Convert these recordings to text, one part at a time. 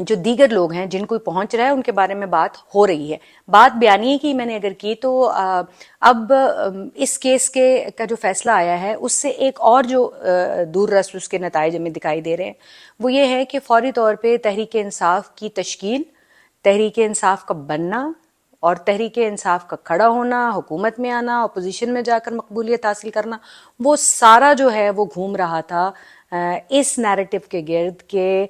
جو دیگر لوگ ہیں جن کو پہنچ رہا ہے ان کے بارے میں بات ہو رہی ہے. بات بیانیے کی میں نے اگر کی تو اب اس کیس کا جو فیصلہ آیا ہے اس سے ایک اور جو دور رس اس کے نتائج ہمیں دکھائی دے رہے ہیں وہ یہ ہے کہ فوری طور پہ تحریک انصاف کی تشکیل، تحریک انصاف کا بننا اور تحریک انصاف کا کھڑا ہونا، حکومت میں آنا، اپوزیشن میں جا کر مقبولیت حاصل کرنا، وہ سارا جو ہے وہ گھوم رہا تھا اس نیریٹو کے گرد کہ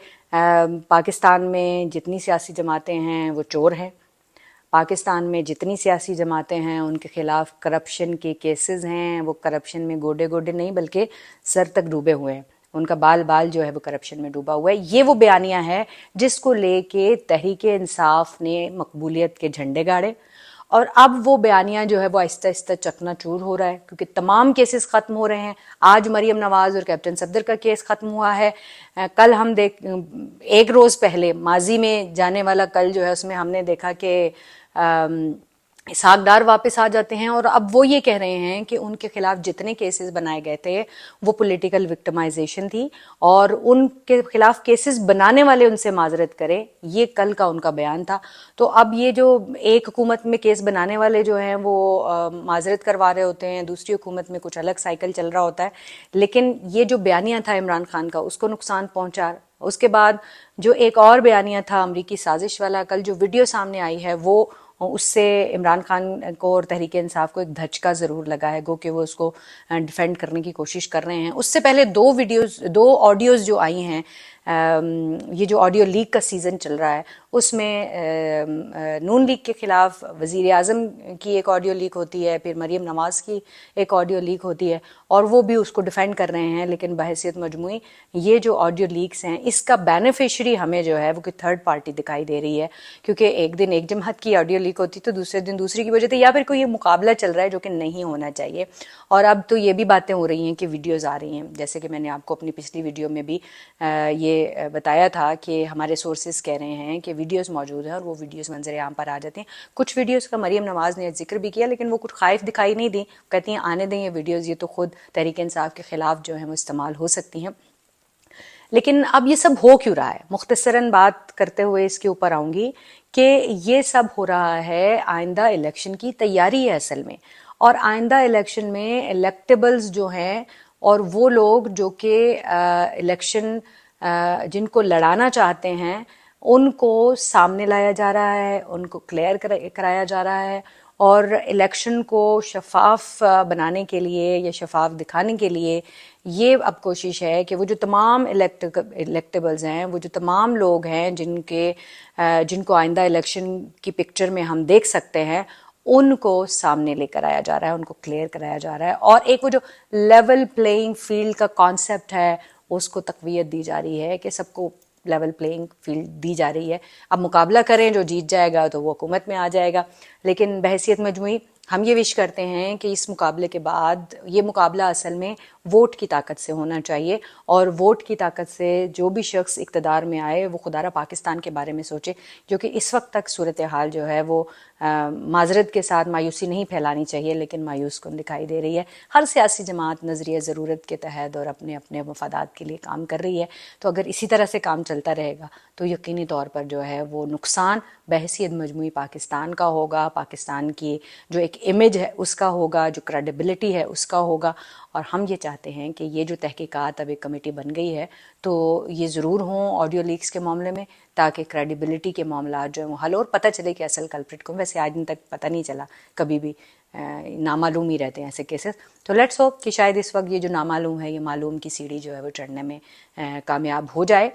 پاکستان میں جتنی سیاسی جماعتیں ہیں وہ چور ہیں، پاکستان میں جتنی سیاسی جماعتیں ہیں ان کے خلاف کرپشن کے کیسز ہیں، وہ کرپشن میں گوڈے گوڈے نہیں بلکہ سر تک ڈوبے ہوئے ہیں، ان کا بال بال جو ہے وہ کرپشن میں ڈوبا ہوا ہے. یہ وہ بیانیہ ہے جس کو لے کے تحریک انصاف نے مقبولیت کے جھنڈے گاڑے، اور اب وہ بیانیہ جو ہے وہ آہستہ آہستہ چکنا چور ہو رہا ہے کیونکہ تمام کیسز ختم ہو رہے ہیں. آج مریم نواز اور کیپٹن صفدر کا کیس ختم ہوا ہے. کل ہم ایک روز پہلے ماضی میں جانے والا کل جو ہے اس میں ہم نے دیکھا کہ اسحاق ڈار واپس آ جاتے ہیں اور اب وہ یہ کہہ رہے ہیں کہ ان کے خلاف جتنے کیسز بنائے گئے تھے وہ پولیٹیکل وکٹمائزیشن تھی اور ان کے خلاف کیسز بنانے والے ان سے معذرت کریں. یہ کل کا ان کا بیان تھا. تو اب یہ جو ایک حکومت میں کیس بنانے والے جو ہیں وہ معذرت کروا رہے ہوتے ہیں، دوسری حکومت میں کچھ الگ سائیکل چل رہا ہوتا ہے، لیکن یہ جو بیانیہ تھا عمران خان کا اس کو نقصان پہنچا. اس کے بعد جو ایک اور بیانیہ تھا امریکی سازش والا، کل جو ویڈیو سامنے آئی ہے وہ اس سے عمران خان کو اور تحریک انصاف کو ایک دھچکا ضرور لگا ہے، گو کہ وہ اس کو ڈیفینڈ کرنے کی کوشش کر رہے ہیں. اس سے پہلے دو آڈیوز جو آئی ہیں، یہ جو آڈیو لیک کا سیزن چل رہا ہے اس میں نون لیگ کے خلاف وزیر اعظم کی ایک آڈیو لیک ہوتی ہے، پھر مریم نواز کی ایک آڈیو لیک ہوتی ہے اور وہ بھی اس کو ڈیفینڈ کر رہے ہیں. لیکن بحیثیت مجموعی یہ جو آڈیو لیکس ہیں اس کا بینیفیشری ہمیں جو ہے وہ کوئی تھرڈ پارٹی دکھائی دے رہی ہے، کیونکہ ایک دن ایک جماعت کی آڈیو لیک ہوتی تو دوسرے دن دوسری کی وجہ سے، یا پھر کوئی یہ مقابلہ چل رہا ہے جو کہ نہیں ہونا چاہیے. اور اب تو یہ بھی باتیں ہو رہی ہیں کہ ویڈیوز آ رہی ہیں، جیسے کہ میں نے آپ کو اپنی پچھلی ویڈیو میں بھی یہ بتایا تھا کہ ہمارے سورسز کہہ رہے ہیں کہ ویڈیوز موجود ہیں اور وہ ویڈیوز منظر عام پر آ جاتے ہیں. کچھ ویڈیوز کا مریم نواز نے ذکر بھی کیا لیکن وہ کچھ خائف دکھائی نہیں دی، کہتی ہیں آنے دیں یہ ویڈیوز، یہ تو خود تحریک انصاف کے خلاف جو ہیں وہ استعمال ہو سکتی ہیں. لیکن اب یہ سب ہو کیوں رہا ہے؟ مختصراً بات کرتے ہوئے اس کے اوپر آؤں گی کہ یہ سب ہو رہا ہے آئندہ الیکشن کی تیاری ہے اصل میں، اور آئندہ الیکشن میں الیکٹیبلز جو ہیں اور وہ لوگ جو کہ الیکشن جن کو لڑانا چاہتے ہیں ان کو سامنے لایا جا رہا ہے، ان کو کلیئر کرایا جا رہا ہے، اور الیکشن کو شفاف بنانے کے لیے یا شفاف دکھانے کے لیے یہ اب کوشش ہے کہ وہ جو تمام الیکٹیبلز ہیں، وہ جو تمام لوگ ہیں جن کو آئندہ الیکشن کی پکچر میں ہم دیکھ سکتے ہیں، ان کو سامنے لے کر آیا جا رہا ہے، ان کو کلیئر کرایا جا رہا ہے، اور ایک وہ جو لیول پلینگ فیلڈ کا کانسیپٹ ہے اس کو تقویت دی جا رہی ہے کہ سب کو لیول پلینگ فیلڈ دی جا رہی ہے. اب مقابلہ کریں، جو جیت جائے گا تو وہ حکومت میں آ جائے گا. لیکن بحیثیت مجموعی ہم یہ وش کرتے ہیں کہ اس مقابلے کے بعد یہ مقابلہ اصل میں ووٹ کی طاقت سے ہونا چاہیے، اور ووٹ کی طاقت سے جو بھی شخص اقتدار میں آئے وہ خدا را پاکستان کے بارے میں سوچے، جو کہ اس وقت تک صورتحال جو ہے وہ معذرت کے ساتھ مایوسی نہیں پھیلانی چاہیے لیکن مایوس کن دکھائی دے رہی ہے. ہر سیاسی جماعت نظریہ ضرورت کے تحت اور اپنے اپنے مفادات کے لیے کام کر رہی ہے، تو اگر اسی طرح سے کام چلتا رہے گا تو یقینی طور پر جو ہے وہ نقصان بحیثیت مجموعی پاکستان کا ہوگا، پاکستان کی جو ایک امیج ہے اس کا ہوگا، جو کریڈیبلٹی ہے اس کا ہوگا. اور ہم یہ چاہتے ہیں کہ یہ جو تحقیقات اب ایک کمیٹی بن گئی ہے تو یہ ضرور ہوں آڈیو لیکس کے معاملے میں، تاکہ کریڈیبلٹی کے معاملات جو ہیں وہ حل اور پتہ چلے کہ اصل کلپریٹ کو. ویسے آج دن تک پتہ نہیں چلا، کبھی بھی نامعلوم ہی رہتے ہیں ایسے کیسز. تو لیٹس ہوپ کہ شاید اس وقت یہ جو نامعلوم ہے یہ معلوم کی سیڑھی جو ہے وہ چڑھنے میں کامیاب ہو جائے،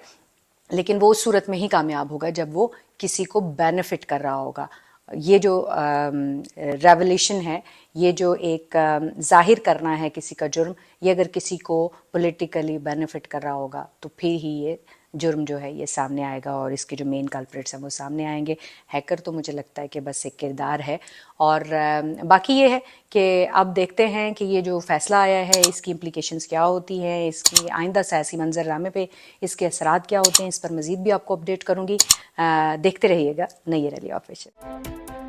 لیکن وہ اس صورت میں ہی کامیاب ہوگا جب وہ کسی کو بینیفٹ کر رہا ہوگا. یہ جو ریولیوشن ہے، یہ جو ایک ظاہر کرنا ہے کسی کا جرم، یہ اگر کسی کو پولیٹیکلی بینیفٹ کر رہا ہوگا تو پھر ہی یہ جرم جو ہے یہ سامنے آئے گا اور اس کے جو مین کلپریٹس ہیں وہ سامنے آئیں گے. ہیکر تو مجھے لگتا ہے کہ بس ایک کردار ہے، اور باقی یہ ہے کہ اب دیکھتے ہیں کہ یہ جو فیصلہ آیا ہے اس کی امپلیکیشنز کیا ہوتی ہیں، اس کی آئندہ سیاسی منظر نامے پہ اس کے اثرات کیا ہوتے ہیں. اس پر مزید بھی آپ کو اپڈیٹ کروں گی. دیکھتے رہیے گا نیئر علی آفیشیل.